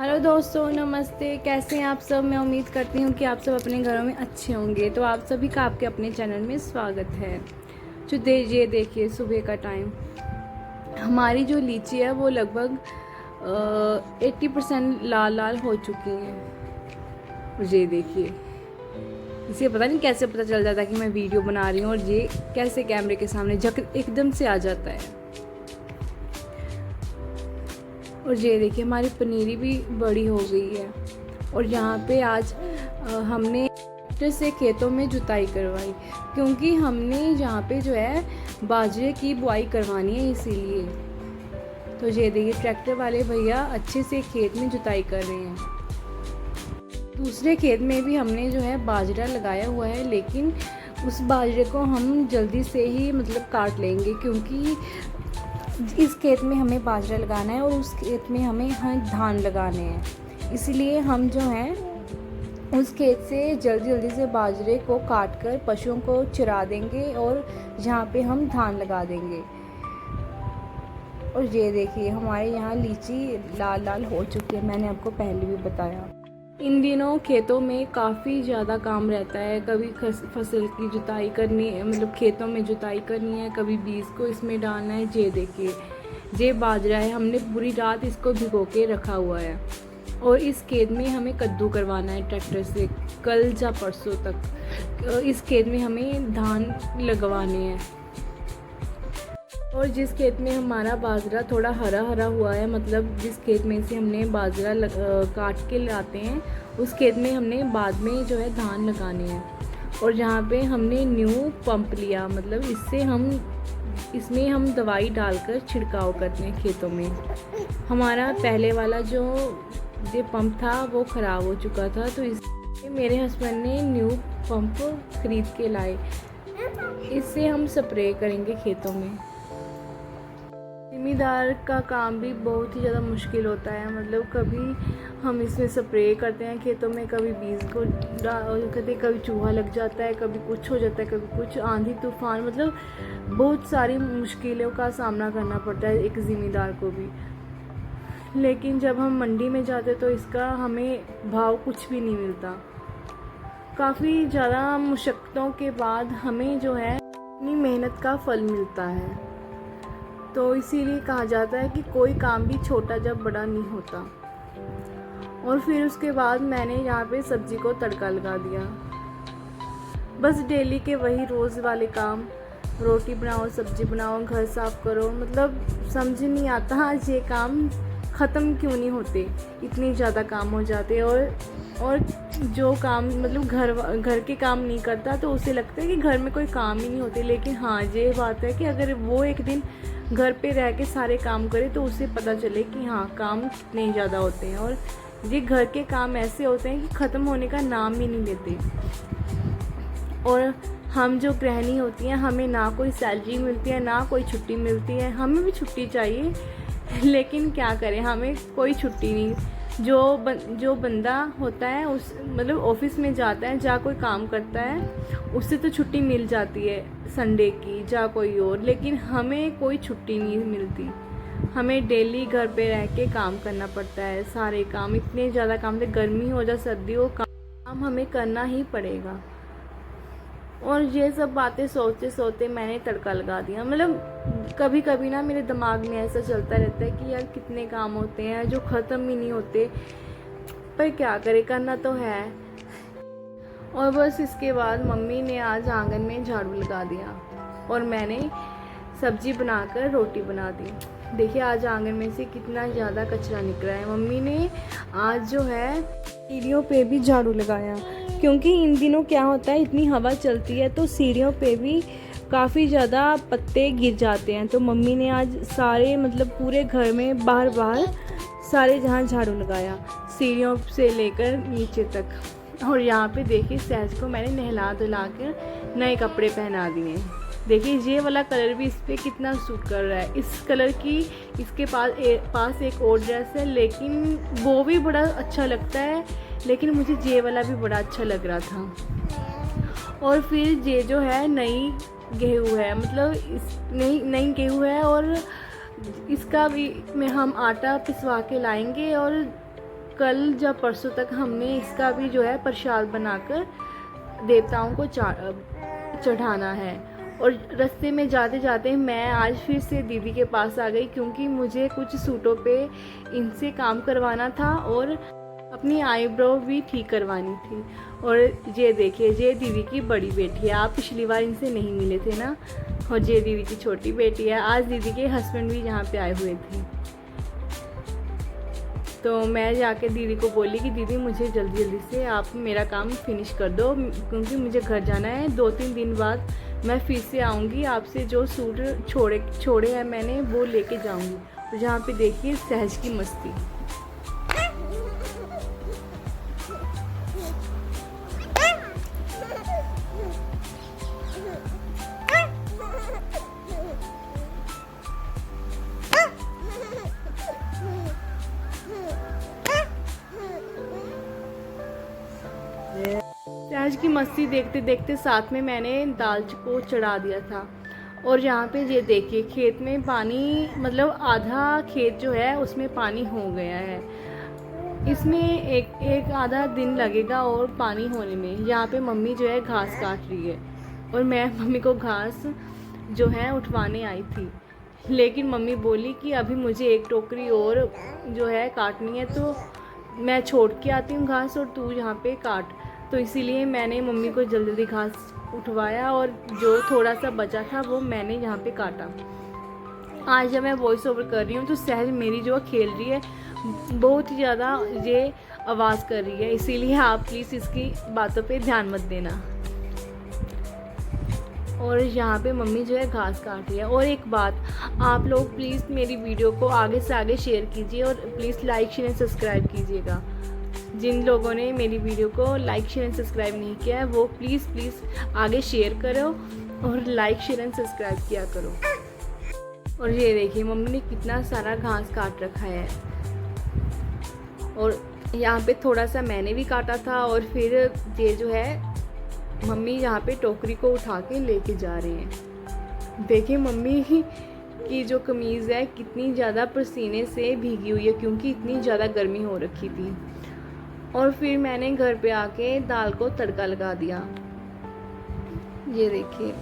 Hello दोस्तों, नमस्ते। कैसे हैं आप सब। मैं उम्मीद करती हूँ कि आप सब अपने घरों में अच्छे होंगे। तो आप सभी का आपके अपने चैनल में स्वागत है। ये देखिए, सुबह का टाइम। हमारी जो लीची है वो लगभग 80% लाल लाल हो चुकी हैं। ये देखिए, इसे पता नहीं कैसे पता चल जाता है कि मैं वीडियो बना रही हूँ और ये कैसे कैमरे के सामने एकदम से आ जाता है। और ये देखिए, हमारी पनीरी भी बड़ी हो गई है। और यहाँ पे आज हमने ट्रैक्टर से खेतों में जुताई करवाई, क्योंकि हमने यहाँ पे जो है बाजरे की बुआई करवानी है, इसीलिए। तो ये देखिए, ट्रैक्टर वाले भैया अच्छे से खेत में जुताई कर रहे हैं। दूसरे खेत में भी हमने जो है बाजरा लगाया हुआ है, लेकिन उस बाजरे को हम जल्दी से ही काट लेंगे, क्योंकि इस खेत में हमें बाजरा लगाना है और उस खेत में हमें धान लगाने हैं। इसलिए हम जो हैं उस खेत से जल्दी से बाजरे को काट कर पशुओं को चरा देंगे और यहाँ पे हम धान लगा देंगे। और ये देखिए, हमारे यहाँ लीची लाल लाल हो चुकी है, मैंने आपको पहले भी बताया। इन दिनों खेतों में काफ़ी ज़्यादा काम रहता है। कभी फसल की जुताई करनी है, खेतों में जुताई करनी है, कभी बीज को इसमें डालना है। ये देखिए, ये बाजरा है, हमने पूरी रात इसको भिगो के रखा हुआ है। और इस खेत में हमें कद्दू करवाना है ट्रैक्टर से, कल या परसों तक। इस खेत में हमें धान लगवाने हैं। और जिस खेत में हमारा बाजरा थोड़ा हरा हरा हुआ है, जिस खेत में से हमने बाजरा काट के लाते हैं, उस खेत में हमने बाद में जो है धान लगाने हैं। और यहाँ पे हमने न्यू पंप लिया, इसमें हम दवाई डालकर छिड़काव करते हैं खेतों में। हमारा पहले वाला जो पंप था वो ख़राब हो चुका था, तो इसलिए मेरे हस्बैंड ने न्यू पंप खरीद के लाए। इससे हम स्प्रे करेंगे खेतों में। ज़िम्मेदार का काम भी बहुत ही ज़्यादा मुश्किल होता है। कभी हम इसमें स्प्रे करते हैं खेतों में, कभी बीज को करते, कभी चूहा लग जाता है, कभी कुछ हो जाता है, कभी कुछ, आंधी तूफान, बहुत सारी मुश्किलों का सामना करना पड़ता है एक ज़िम्मेदार को भी। लेकिन जब हम मंडी में जाते तो इसका हमें भाव कुछ भी नहीं मिलता। काफ़ी ज़्यादा मुश्किलों के बाद हमें जो है अपनी मेहनत का फल मिलता है। तो इसीलिए कहा जाता है कि कोई काम भी छोटा जब बड़ा नहीं होता। और फिर उसके बाद मैंने यहाँ पे सब्जी को तड़का लगा दिया। बस डेली के वही रोज़ वाले काम, रोटी बनाओ, सब्जी बनाओ, घर साफ करो। समझ नहीं आता आज ये काम ख़त्म क्यों नहीं होते, इतने ज़्यादा काम हो जाते। और जो काम घर के काम नहीं करता तो उसे लगता है कि घर में कोई काम ही नहीं होते। लेकिन हाँ, ये बात है कि अगर वो एक दिन घर पे रह के सारे काम करे तो उसे पता चले कि हाँ, काम कितने ज़्यादा होते हैं। और ये घर के काम ऐसे होते हैं कि ख़त्म होने का नाम ही नहीं लेते। और हम जो गृहिणी होती हैं, हमें ना कोई सैलरी मिलती है, ना कोई छुट्टी मिलती है। हमें भी छुट्टी चाहिए, लेकिन क्या करें, हमें कोई छुट्टी नहीं। जो बंदा होता है उस ऑफिस में जाता है, जहाँ कोई काम करता है, उससे तो छुट्टी मिल जाती है संडे की, जा कोई और। लेकिन हमें कोई छुट्टी नहीं मिलती। हमें डेली घर पे रह के काम करना पड़ता है, सारे काम, इतने ज़्यादा काम थे, गर्मी हो या सर्दी हो, काम हमें करना ही पड़ेगा। और ये सब बातें सोचते सोचते मैंने तड़का लगा दिया। कभी कभी ना मेरे दिमाग में ऐसा चलता रहता है कि यार कितने काम होते हैं जो ख़त्म ही नहीं होते, पर क्या करें, करना तो है। और बस इसके बाद मम्मी ने आज आंगन में झाड़ू लगा दिया और मैंने सब्जी बनाकर रोटी बना दी। देखिए, आज आंगन में से कितना ज़्यादा कचरा निकला है। मम्मी ने आज जो है सीढ़ियों पे भी झाड़ू लगाया, क्योंकि इन दिनों क्या होता है, इतनी हवा चलती है तो सीढ़ियों पे भी काफ़ी ज़्यादा पत्ते गिर जाते हैं। तो मम्मी ने आज सारे पूरे घर में बाहर सारे जहाँ झाड़ू लगाया, सीढ़ियों से लेकर नीचे तक। और यहाँ पे देखिए, सहज को मैंने नहला धुला कर नए कपड़े पहना दिए। देखिए, ये वाला कलर भी इस पर कितना सूट कर रहा है। इस कलर की इसके पास एक और ड्रेस है, लेकिन वो भी बड़ा अच्छा लगता है, लेकिन मुझे ये वाला भी बड़ा अच्छा लग रहा था। और फिर ये जो है नई गेहूँ है, नई गेहूँ है, और इसका भी हम आटा पिसवा के लाएंगे और कल या परसों तक हमने इसका भी जो है प्रसाद बनाकर देवताओं को चढ़ाना है। और रास्ते में जाते जाते मैं आज फिर से दीदी के पास आ गई, क्योंकि मुझे कुछ सूटों पे इनसे काम करवाना था और अपनी आईब्रो भी ठीक करवानी थी। और ये देखिए, ये दीदी की बड़ी बेटी है, आप पिछली बार इनसे नहीं मिले थे ना। और ये दीदी की छोटी बेटी है। आज दीदी के हस्बैंड भी यहाँ पे आए हुए थे, तो मैं जाके दीदी को बोली कि दीदी मुझे जल्दी जल्दी से आप मेरा काम फिनिश कर दो, क्योंकि मुझे घर जाना है। 2-3 दिन बाद मैं फिर से आऊँगी, आपसे जो सूट छोड़े हैं मैंने वो लेके जाऊँगी। और जहाँ पे देखिए सहज की मस्ती। सहज की मस्ती देखते देखते साथ में मैंने दाल को चढ़ा दिया था। और यहाँ पे ये देखिए, खेत में पानी, मतलब आधा खेत जो है उसमें पानी हो गया है। इसमें एक आधा दिन लगेगा और पानी होने में। यहाँ पे मम्मी जो है घास काट रही है और मैं मम्मी को घास जो है उठवाने आई थी, लेकिन मम्मी बोली कि अभी मुझे एक टोकरी और जो है काटनी है, तो मैं छोड़ के आती हूँ घास और तू यहाँ पे काट। तो इसीलिए मैंने मम्मी को जल्दी जल्दी घास उठवाया और जो थोड़ा सा बचा था वो मैंने यहाँ पे काटा। आज जब मैं वॉइस ओवर कर रही हूँ तो सहज मेरी जो खेल रही है, बहुत ही ज़्यादा ये आवाज़ कर रही है, इसीलिए आप प्लीज़ इसकी बातों पे ध्यान मत देना। और यहाँ पे मम्मी जो है घास काट रही है। और एक बात, आप लोग प्लीज़ मेरी वीडियो को आगे से आगे शेयर कीजिए और please like share and subscribe कीजिएगा। जिन लोगों ने मेरी वीडियो को लाइक शेयर एंड सब्सक्राइब नहीं किया है वो प्लीज़ आगे शेयर करो और लाइक शेयर एंड सब्सक्राइब किया करो। और ये देखिए मम्मी ने कितना सारा घास काट रखा है। और यहाँ पे थोड़ा सा मैंने भी काटा था। और फिर ये जो है मम्मी यहाँ पे टोकरी को उठा के लेके जा रहे हैं। देखिए मम्मी की जो कमीज़ है कितनी ज़्यादा पसीने से भीगी हुई है, क्योंकि इतनी ज़्यादा गर्मी हो रखी थी। और फिर मैंने घर पे आके दाल को तड़का लगा दिया। ये देखिए,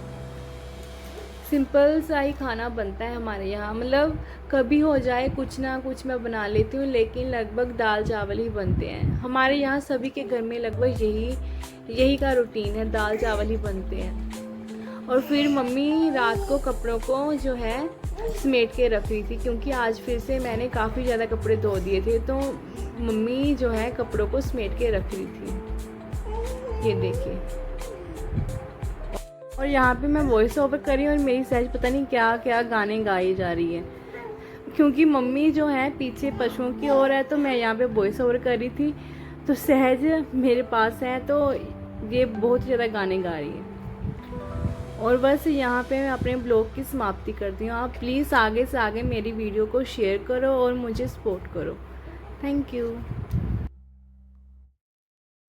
सिंपल सा ही खाना बनता है हमारे यहाँ, मतलब कभी हो जाए कुछ ना कुछ मैं बना लेती हूँ, लेकिन लगभग दाल चावल ही बनते हैं हमारे यहाँ। सभी के घर में लगभग यही का रूटीन है, दाल चावल ही बनते हैं। और फिर मम्मी रात को कपड़ों को जो है समेट के रख रही थी, क्योंकि आज फिर से मैंने काफ़ी ज़्यादा कपड़े धो दिए थे, तो मम्मी जो है कपड़ों को समेट के रख रही थी। ये देखिए, और यहाँ पे मैं वॉइस ओवर कर रही हूँ और मेरी सहज पता नहीं क्या क्या गाने गाई जा रही है, क्योंकि मम्मी जो है पीछे पशुओं की ओर है, तो मैं यहाँ पे वॉइस ओवर कर रही थी, तो सहज मेरे पास है, तो ये बहुत ज़्यादा गाने गा रही है। और बस यहाँ पे मैं अपने ब्लॉग की समाप्ति करती हूँ। आप प्लीज़ आगे से आगे मेरी वीडियो को शेयर करो और मुझे सपोर्ट करो। Thank you.